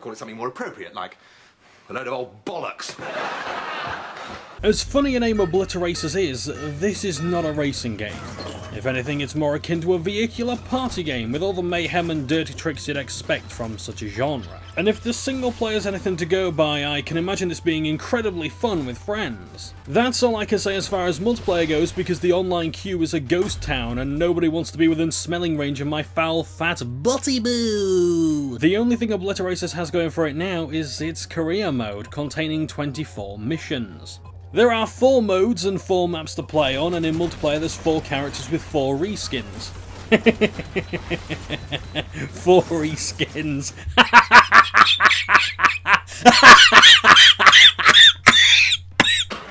I'd call it something more appropriate, like a load of old bollocks. As funny a name Obliteracers is, this is not a racing game. If anything, it's more akin to a vehicular party game with all the mayhem and dirty tricks you'd expect from such a genre. And if the single player's anything to go by, I can imagine this being incredibly fun with friends. That's all I can say as far as multiplayer goes, because the online queue is a ghost town and nobody wants to be within smelling range of my foul fat butty boo. The only thing Obliteracers has going for it now is its career mode, containing 24 missions. There are 4 modes and 4 maps to play on, and in multiplayer there's 4 characters with 4 reskins. 4 reskins.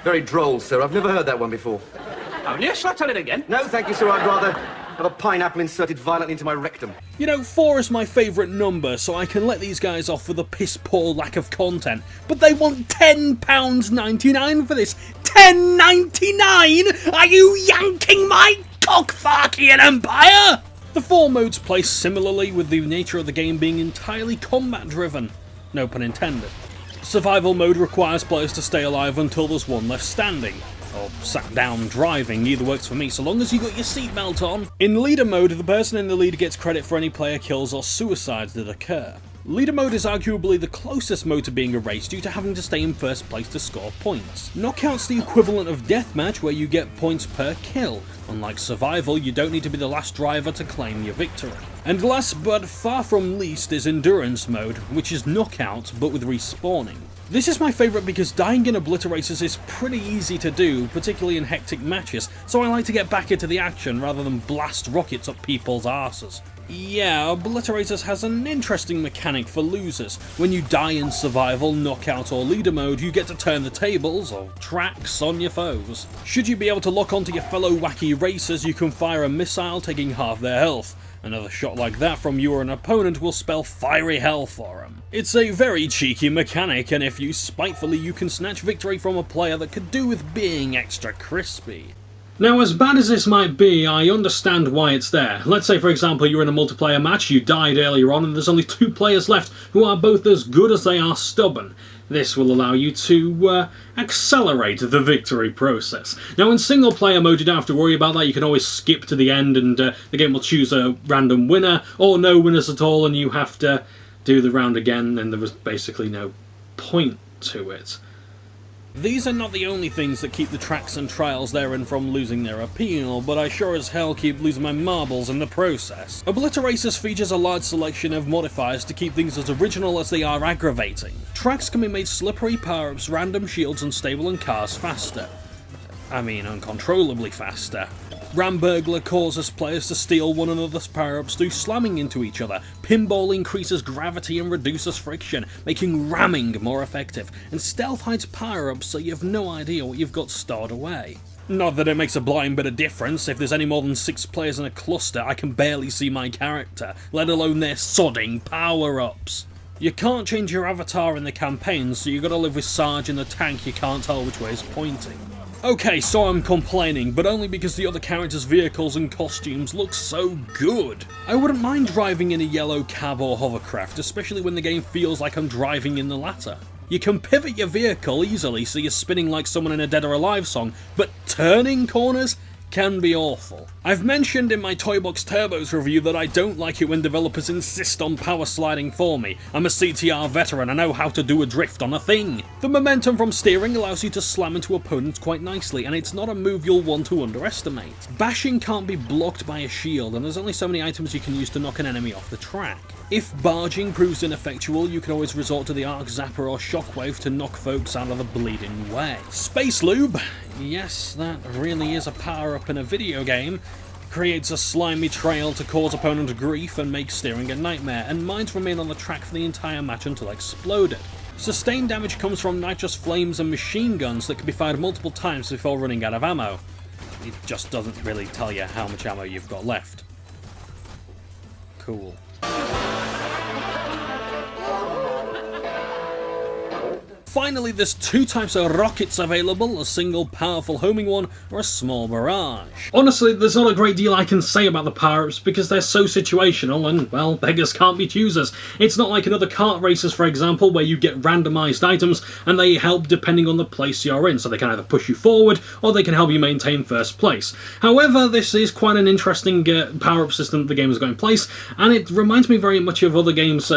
Very droll, sir. I've never heard that one before. Haven't you? Shall I tell it again? No, thank you, sir. I'd rather have a pineapple inserted violently into my rectum. You know, 4 is my favourite number, so I can let these guys off with a piss-poor lack of content. But they want £10.99 for this. £10.99? Are you yanking my cock-farkian empire? The 4 modes play similarly, with the nature of the game being entirely combat-driven. No pun intended. Survival mode requires players to stay alive until there's one left standing. Or sat down driving, either works for me so long as you got your seatbelt on. In leader mode, the person in the lead gets credit for any player kills or suicides that occur. Leader mode is arguably the closest mode to being a race due to having to stay in first place to score points. Knockout's the equivalent of deathmatch where you get points per kill. Unlike survival, you don't need to be the last driver to claim your victory. And last but far from least is endurance mode, which is knockout but with respawning. This is my favourite because dying in Obliteracers is pretty easy to do, particularly in hectic matches, so I like to get back into the action rather than blast rockets up people's arses. Yeah, Obliteracers has an interesting mechanic for losers. When you die in survival, knockout or leader mode, you get to turn the tables, or tracks, on your foes. Should you be able to lock onto your fellow wacky racers, you can fire a missile taking half their health. Another shot like that from you or an opponent will spell fiery hell for them. It's a very cheeky mechanic, and if used spitefully you can snatch victory from a player that could do with being extra crispy. Now, as bad as this might be, I understand why it's there. Let's say, for example, you're in a multiplayer match, you died earlier on, and there's only 2 players left who are both as good as they are stubborn. This will allow you to accelerate the victory process. Now, in single player mode, you don't have to worry about that. You can always skip to the end and the game will choose a random winner, or no winners at all, and you have to do the round again, and there was basically no point to it. These are not the only things that keep the tracks and trials therein from losing their appeal, but I sure as hell keep losing my marbles in the process. Obliteracers features a large selection of modifiers to keep things as original as they are aggravating. Tracks can be made slippery, power-ups, random shields, unstable, and cars faster. I mean, uncontrollably faster. Ramburglar causes players to steal one another's power-ups through slamming into each other. Pinball increases gravity and reduces friction, making ramming more effective. And stealth hides power-ups so you have no idea what you've got stored away. Not that it makes a blind bit of difference. If there's any more than 6 players in a cluster, I can barely see my character, let alone their sodding power-ups. You can't change your avatar in the campaign, so you gotta live with Sarge in the tank you can't tell which way it's pointing. Okay, so I'm complaining, but only because the other characters' vehicles and costumes look so good. I wouldn't mind driving in a yellow cab or hovercraft, especially when the game feels like I'm driving in the latter. You can pivot your vehicle easily so you're spinning like someone in a Dead or Alive song, but turning corners can be awful. I've mentioned in my Toybox Turbos review that I don't like it when developers insist on power sliding for me. I'm a CTR veteran, I know how to do a drift on a thing. The momentum from steering allows you to slam into opponents quite nicely, and it's not a move you'll want to underestimate. Bashing can't be blocked by a shield, and there's only so many items you can use to knock an enemy off the track. If barging proves ineffectual, you can always resort to the arc zapper or shockwave to knock folks out of the bleeding way. Space lube, yes, that really is a power-up in a video game. Creates a slimy trail to cause opponent grief and make steering a nightmare, and mines remain on the track for the entire match until exploded. Sustained damage comes from nitrous flames and machine guns that can be fired multiple times before running out of ammo. It just doesn't really tell you how much ammo you've got left. Cool. Finally, there's two types of rockets available, a single powerful homing one or a small barrage. Honestly, there's not a great deal I can say about the power-ups because they're so situational and, well, beggars can't be choosers. It's not like in other kart races, for example, where you get randomised items and they help depending on the place you're in, so they can either push you forward or they can help you maintain first place. However, this is quite an interesting power-up system that the game has got in place, and it reminds me very much of other games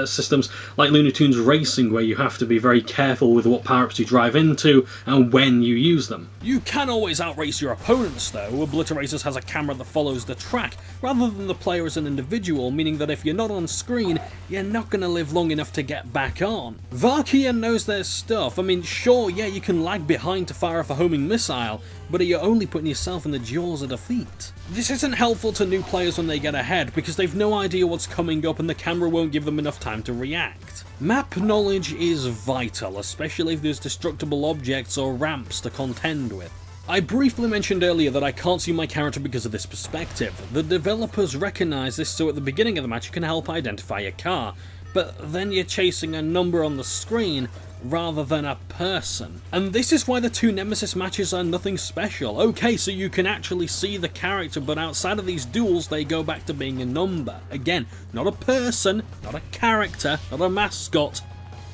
systems like Looney Tunes Racing, where you have to be very careful with what power-ups you drive into and when you use them. You can always outrace your opponents though. Obliteracers has a camera that follows the track rather than the player as an individual, meaning that if you're not on screen, you're not going to live long enough to get back on. Varkia knows their stuff. I mean, sure, yeah, you can lag behind to fire off a homing missile, but you're only putting yourself in the jaws of defeat. This isn't helpful to new players when they get ahead because they've no idea what's coming up and the camera won't give them enough time to react. Map knowledge is vital, especially if there's destructible objects or ramps to contend with. I briefly mentioned earlier that I can't see my character because of this perspective. The developers recognise this, so at the beginning of the match you can help identify your car, but then you're chasing a number on the screen rather than a person. And this is why the two Nemesis matches are nothing special. Okay, so you can actually see the character, but outside of these duels they go back to being a number. Again, not a person, not a character, not a mascot,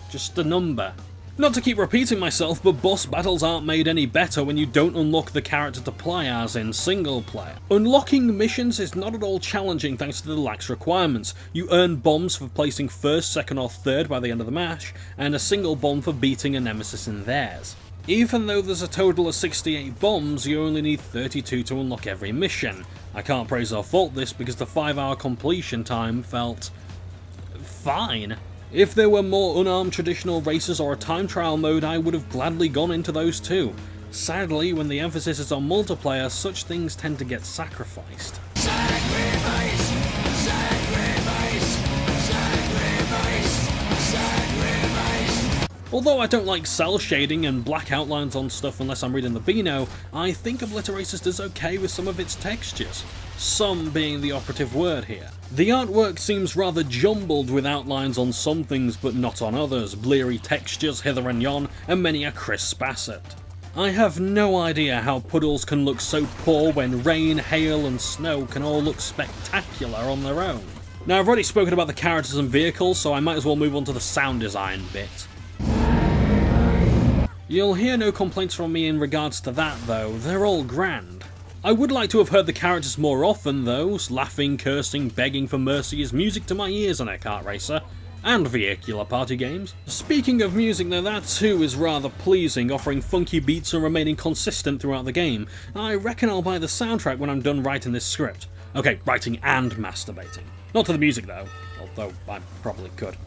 just a number. Not to keep repeating myself, but boss battles aren't made any better when you don't unlock the character to play as in single player. Unlocking missions is not at all challenging thanks to the lax requirements. You earn bombs for placing first, second or third by the end of the match, and a single bomb for beating a nemesis in theirs. Even though there's a total of 68 bombs, you only need 32 to unlock every mission. I can't praise or fault this because the 5-hour completion time felt fine. If there were more unarmed traditional races or a time trial mode, I would have gladly gone into those too. Sadly, when the emphasis is on multiplayer, such things tend to get sacrificed. Sacrifice! Sacrifice! Sacrifice! Sacrifice! Although I don't like cell shading and black outlines on stuff unless I'm reading the Beano, I think Obliteracers does okay with some of its textures. Some being the operative word here. The artwork seems rather jumbled with outlines on some things but not on others, bleary textures hither and yon, and many a crisp asset. I have no idea how puddles can look so poor when rain, hail and snow can all look spectacular on their own. Now I've already spoken about the characters and vehicles, so I might as well move on to the sound design bit. You'll hear no complaints from me in regards to that though, they're all grand. I would like to have heard the characters more often though. Laughing, cursing, begging for mercy is music to my ears on a kart racer, and vehicular party games. Speaking of music though, that too is rather pleasing, offering funky beats and remaining consistent throughout the game. I reckon I'll buy the soundtrack when I'm done writing this script. Okay, writing and masturbating. Not to the music though, although I probably could.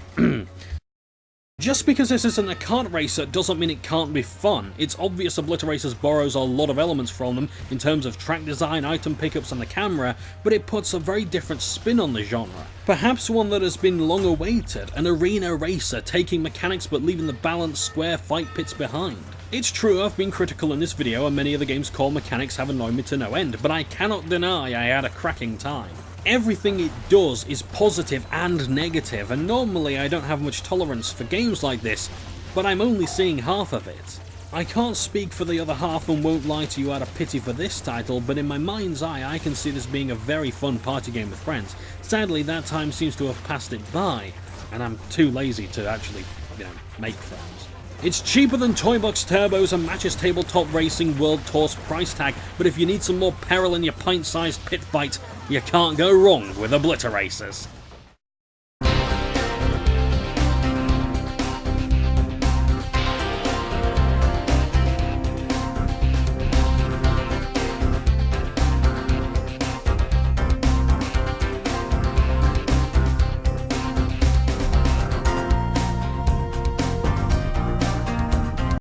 Just because this isn't a kart racer doesn't mean it can't be fun. It's obvious Obliteracers borrows a lot of elements from them in terms of track design, item pickups and the camera, but it puts a very different spin on the genre. Perhaps one that has been long awaited, an arena racer taking mechanics but leaving the balanced square fight pits behind. It's true I've been critical in this video and many of the game's core mechanics have annoyed me to no end, but I cannot deny I had a cracking time. Everything it does is positive and negative, and normally I don't have much tolerance for games like this, but I'm only seeing half of it. I can't speak for the other half and won't lie to you out of pity for this title, but in my mind's eye I can see this being a very fun party game with friends. Sadly that time seems to have passed it by, and I'm too lazy to actually, make friends. It's cheaper than Toy Box Turbos and matches Tabletop Racing World Tour's price tag, but if you need some more peril in your pint-sized pit fight, you can't go wrong with Obliteracers.